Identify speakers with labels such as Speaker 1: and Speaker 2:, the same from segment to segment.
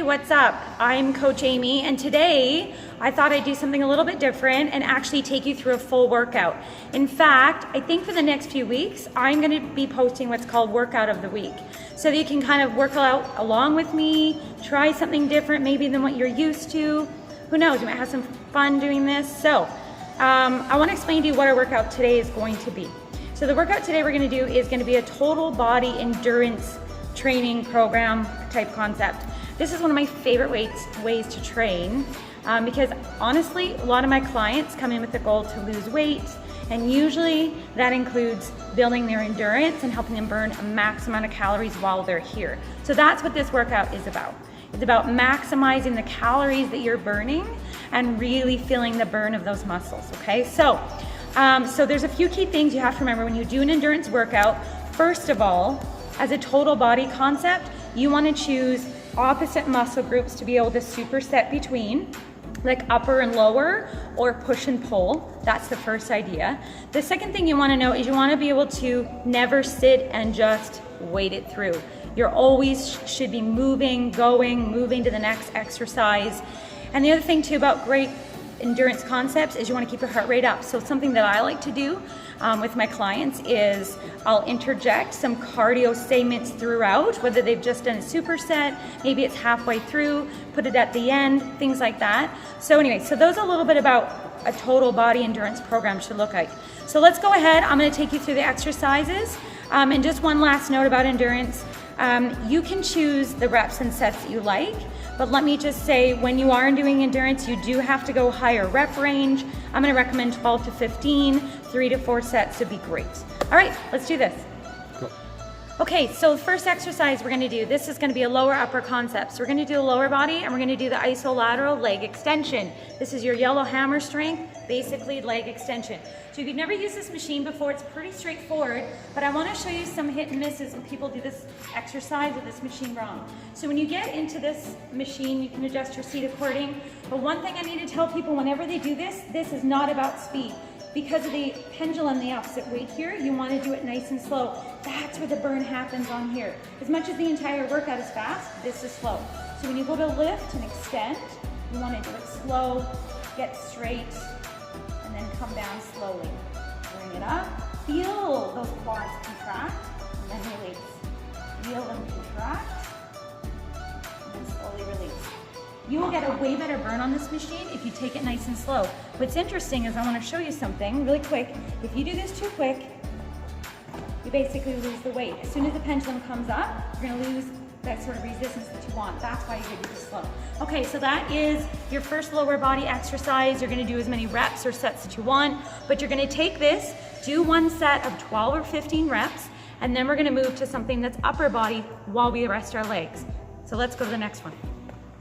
Speaker 1: what's up? I'm Coach Amy, and today I thought I'd do something a little bit different and actually take you through a full workout. In fact, I think for the next few weeks, I'm gonna be posting what's called Workout of the Week. So that you can kind of work out along with me, try something different maybe than what you're used to. Who knows, you might have some fun doing this. So I wanna explain to you what our workout today is going to be. So the workout today we're gonna do is gonna be a total body endurance training program type concept. This is one of my favorite ways to train because honestly, a lot of my clients come in with the goal to lose weight, and usually that includes building their endurance and helping them burn a max amount of calories while they're here. So that's what this workout is about. It's about maximizing the calories that you're burning and really feeling the burn of those muscles, okay? So there's a few key things you have to remember when you do an endurance workout. First of all, as a total body concept, you want to choose opposite muscle groups to be able to superset between, like upper and lower, or push and pull. That's the first idea. The second thing you want to know is you want to be able to never sit and just wait it through. You're always should be moving to the next exercise. And the other thing too about great endurance concepts is you want to keep your heart rate up. So something that I like to do with my clients is I'll interject some cardio segments throughout, whether they've just done a superset, maybe it's halfway through, put it at the end, things like that. So anyway, so those are a little bit about a total body endurance program should look like. So let's go ahead. I'm going to take you through the exercises. And just one last note about endurance. You can choose the reps and sets that you like, but let me just say, when you are doing endurance, you do have to go higher rep range. I'm gonna recommend 12 to 15, 3 to 4 sets would be great. All right, let's do this.
Speaker 2: Cool.
Speaker 1: Okay, so the first exercise we're gonna do, this is gonna be a lower upper concept. So we're gonna do the lower body and we're gonna do the isolateral leg extension. This is your yellow hammer strength, basically leg extension. So if you've never used this machine before, it's pretty straightforward, but I wanna show you some hit and misses when people do this exercise with this machine wrong. So when you get into this machine, you can adjust your seat according, but one thing I need to tell people whenever they do this is not about speed. Because of the pendulum, the opposite weight here, you want to do it nice and slow. That's where the burn happens on here. As much as the entire workout is fast, this is slow. So when you go to lift and extend, you want to do it slow, get straight, and then come down slowly. Bring it up, feel those quads contract, and then release. Feel them contract, and then slowly release. You will get a way better burn on this machine if you take it nice and slow. What's interesting is I want to show you something really quick. If you do this too quick, you basically lose the weight. As soon as the pendulum comes up, you're going to lose that sort of resistance that you want. That's why you do this slow. Okay, so that is your first lower body exercise. You're going to do as many reps or sets that you want, but you're going to take this, do one set of 12 or 15 reps, and then we're going to move to something that's upper body while we rest our legs. So let's go to the next one.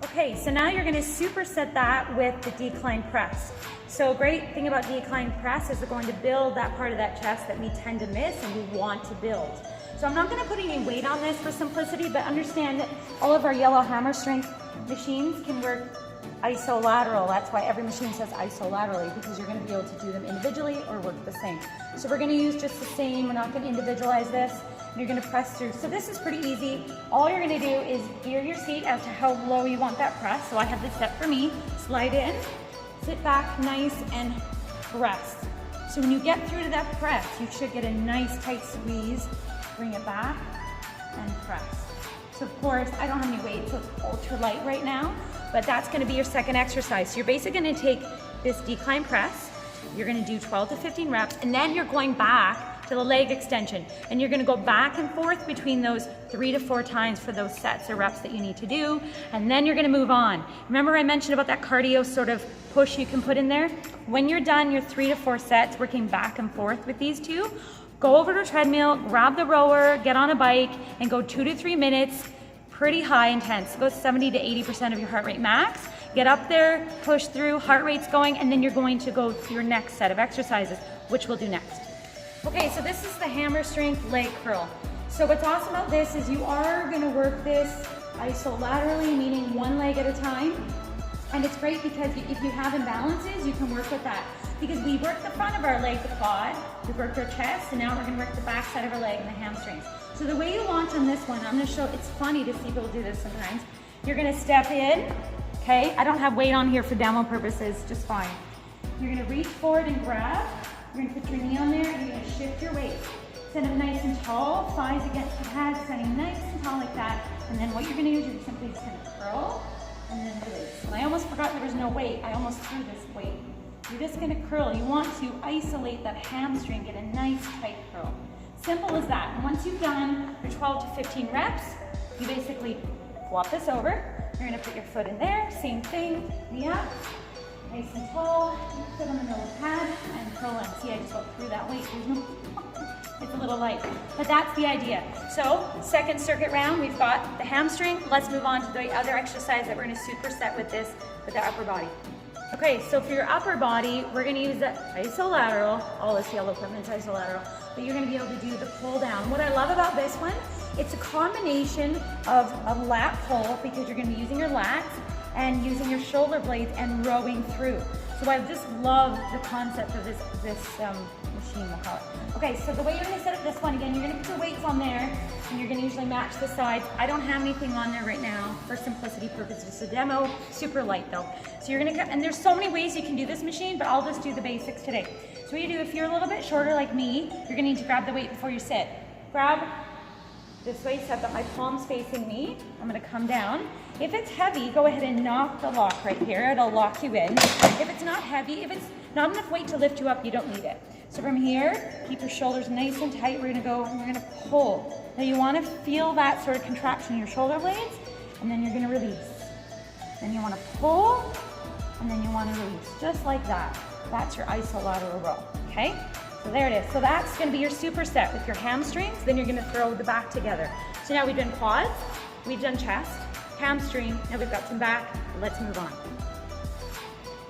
Speaker 1: Okay, so now you're going to superset that with the decline press. So great thing about decline press is we're going to build that part of that chest that we tend to miss and we want to build. So I'm not going to put any weight on this for simplicity, but understand that all of our yellow hammer strength machines can work isolateral. That's why every machine says isolaterally, because you're going to be able to do them individually or work the same. So we're going to use just the same. We're not going to individualize this. You're going to press through. So this is pretty easy. All you're going to do is gear your seat as to how low you want that press. So I have this set for me. Slide in, sit back nice, and press. So when you get through to that press, you should get a nice tight squeeze. Bring it back and press. So of course, I don't have any weight, so it's ultra light right now, but that's going to be your second exercise. So you're basically going to take this decline press, you're going to do 12 to 15 reps, and then you're going back to the leg extension, and you're going to go back and forth between those 3 to 4 times for those sets or reps that you need to do, and then you're going to move on. Remember I mentioned about that cardio sort of push you can put in there? When you're done your 3 to 4 sets working back and forth with these two, go over to a treadmill, grab the rower, get on a bike, and go 2 to 3 minutes, pretty high intense. Go 70 to 80% of your heart rate max. Get up there, push through, heart rate's going, and then you're going to go to your next set of exercises, which we'll do next. Okay, so this is the hammer strength leg curl. So what's awesome about this is you are gonna work this isolaterally, meaning one leg at a time. And it's great because if you have imbalances, you can work with that. Because we worked the front of our leg, the quad, we worked our chest, and now we're gonna work the back side of our leg and the hamstrings. So the way you launch on this one, I'm gonna show, it's funny to see people do this sometimes, You're gonna step in, okay? I don't have weight on here for demo purposes, just fine. You're gonna reach forward and grab. You're gonna put your knee on there and you're gonna shift your weight. Stand up nice and tall, thighs against the pad, standing nice and tall like that. And then what you're gonna do is you're simply just gonna curl and then release. And I almost forgot there was no weight. I almost threw this weight. You're just gonna curl. You want to isolate that hamstring, get a nice tight curl. Simple as that. And once you've done your 12 to 15 reps, you basically flop this over. You're gonna put your foot in there, same thing, knee up, nice and tall, sit on the middle of the pad, and curl in. See, I just went through that weight. It's a little light, but that's the idea. So, second circuit round, we've got the hamstring. Let's move on to the other exercise that we're gonna superset with this, with the upper body. Okay, so for your upper body, we're gonna use the isolateral, all this yellow equipment's isolateral, but you're gonna be able to do the pull down. What I love about this one, it's a combination of a lat pull, because you're gonna be using your lats and using your shoulder blades and rowing through. So I just love the concept of this machine, we'll call it. Okay, so the way you're gonna set up this one, again, you're gonna put your weights on there, and you're gonna usually match the sides. I don't have anything on there right now for simplicity purposes. It's a demo, super light though. So you're gonna, and there's so many ways you can do this machine, but I'll just do the basics today. So what you do, if you're a little bit shorter like me, you're gonna need to grab the weight before you sit. Grab this way, so I've got my palms facing me. I'm gonna come down. If it's heavy, go ahead and knock the lock right here. It'll lock you in. If it's not heavy, if it's not enough weight to lift you up, you don't need it. So from here, keep your shoulders nice and tight. We're gonna go, and we're gonna pull. Now you wanna feel that sort of contraction in your shoulder blades, and then you're gonna release. Then you wanna pull, and then you wanna release, just like that. That's your isolateral row, okay? So there it is. So that's gonna be your superset with your hamstrings, then you're gonna throw the back together. So now we've done quads, we've done chest, hamstring, now we've got some back. Let's move on.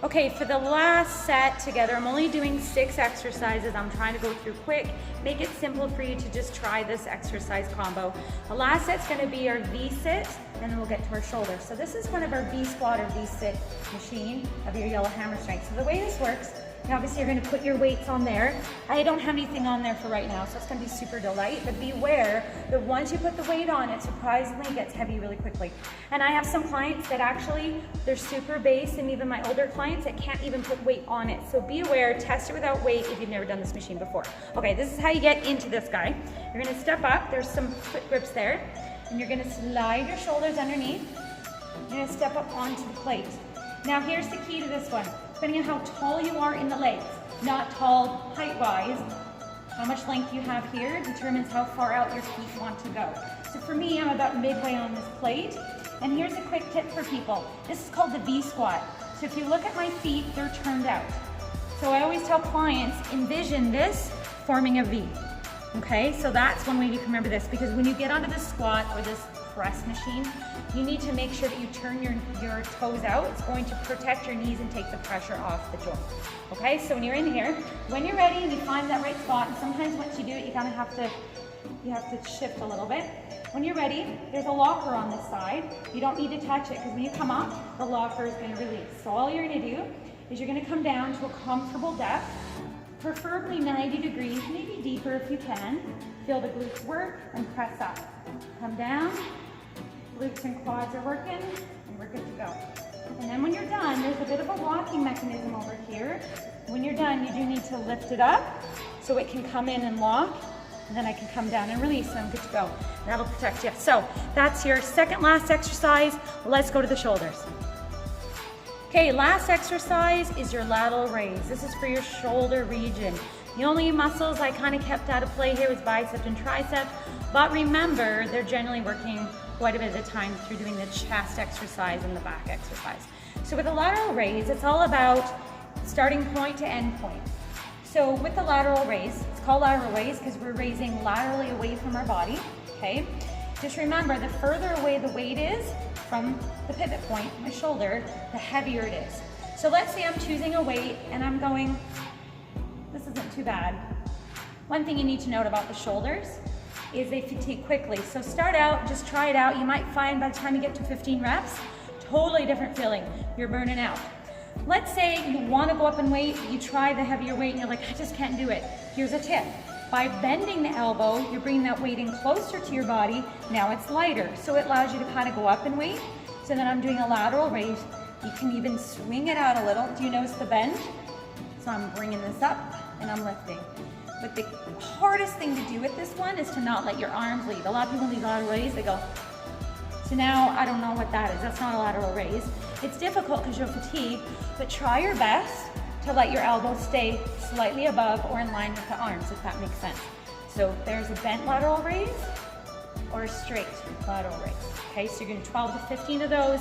Speaker 1: Okay, for the last set together, I'm only doing 6 exercises. I'm trying to go through quick, make it simple for you to just try this exercise combo. The last set's gonna be our V-sit, and then we'll get to our shoulders. So this is one of our Vsquat or V-sit machine of your yellow hammer strength. So the way this works, obviously you're gonna put your weights on there. I don't have anything on there for right now, so it's gonna be super delight, but beware that once you put the weight on, it surprisingly gets heavy really quickly. And I have some clients that actually, they're super base, and even my older clients that can't even put weight on it. So be aware, test it without weight if you've never done this machine before. Okay, this is how you get into this guy. You're gonna step up, there's some foot grips there, and you're gonna slide your shoulders underneath. You're gonna step up onto the plate. Now here's the key to this one. Depending on how tall you are in the legs, not tall height-wise, how much length you have here determines how far out your feet want to go. So for me, I'm about midway on this plate. And here's a quick tip for people. This is called the V-squat. So if you look at my feet, they're turned out. So I always tell clients, envision this forming a V. Okay, so that's one way you can remember this, because when you get onto this squat or this press machine, you need to make sure that you turn your toes out. It's going to protect your knees and take the pressure off the joint. Okay, so when you're in here, when you're ready and you find that right spot, and sometimes once you do it, you kind of have to shift a little bit. When you're ready, there's a locker on this side. You don't need to touch it, because when you come up, the locker is going to release. So all you're going to do is you're going to come down to a comfortable depth, preferably 90 degrees, maybe deeper if you can. Feel the glutes work and press up. Come down, glutes and quads are working, and we're good to go. And then when you're done, there's a bit of a locking mechanism over here. When you're done, you do need to lift it up so it can come in and lock, and then I can come down and release, and I'm good to go. That'll protect you. So that's your second last exercise. Let's go to the shoulders. Okay, last exercise is your lateral raise. This is for your shoulder region. The only muscles I kind of kept out of play here was bicep and tricep, but remember, they're generally working quite a bit at a time through doing the chest exercise and the back exercise. So with a lateral raise, it's all about starting point to end point. So with the lateral raise, it's called lateral raise because we're raising laterally away from our body, okay? Just remember, the further away the weight is from the pivot point, my shoulder, the heavier it is. So let's say I'm choosing a weight and I'm going, this isn't too bad. One thing you need to note about the shoulders is they fatigue quickly. So start out, just try it out. You might find by the time you get to 15 reps, totally different feeling. You're burning out. Let's say you want to go up in weight, you try the heavier weight and you're like, I just can't do it. Here's a tip. By bending the elbow, you're bringing that weight in closer to your body. Now it's lighter, so it allows you to kind of go up in weight. So then I'm doing a lateral raise. You can even swing it out a little. Do you notice the bend? So I'm bringing this up and I'm lifting. But the hardest thing to do with this one is to not let your arms lead. A lot of people lead lateral raise, they go. So now I don't know what that is. That's not a lateral raise. It's difficult because you're fatigued, but try your best to let your elbows stay slightly above or in line with the arms, if that makes sense. So there's a bent lateral raise or a straight lateral raise. Okay, so you're gonna do 12 to 15 of those.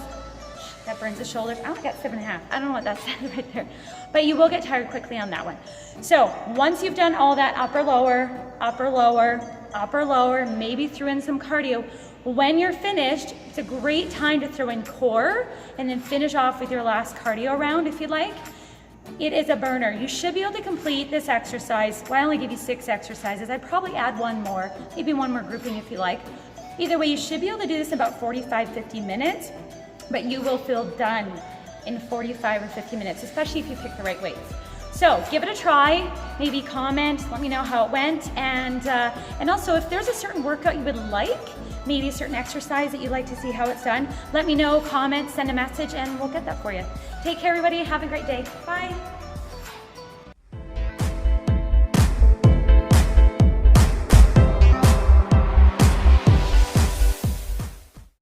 Speaker 1: That burns the shoulders. I only got 7.5. I don't know what that says right there. But you will get tired quickly on that one. So once you've done all that upper, lower, upper, lower, upper, lower, maybe threw in some cardio, when you're finished, it's a great time to throw in core and then finish off with your last cardio round if you'd like. It is a burner. You should be able to complete this exercise. Well, I only give you 6 exercises. I'd probably add one more, maybe one more grouping if you like. Either way, you should be able to do this in about 45, 50 minutes. But you will feel done in 45 or 50 minutes, especially if you pick the right weights. So give it a try, maybe comment, let me know how it went, and also if there's a certain workout you would like, maybe a certain exercise that you'd like to see how it's done, let me know, comment, send a message, and we'll get that for you. Take care, everybody. Have a great day. Bye.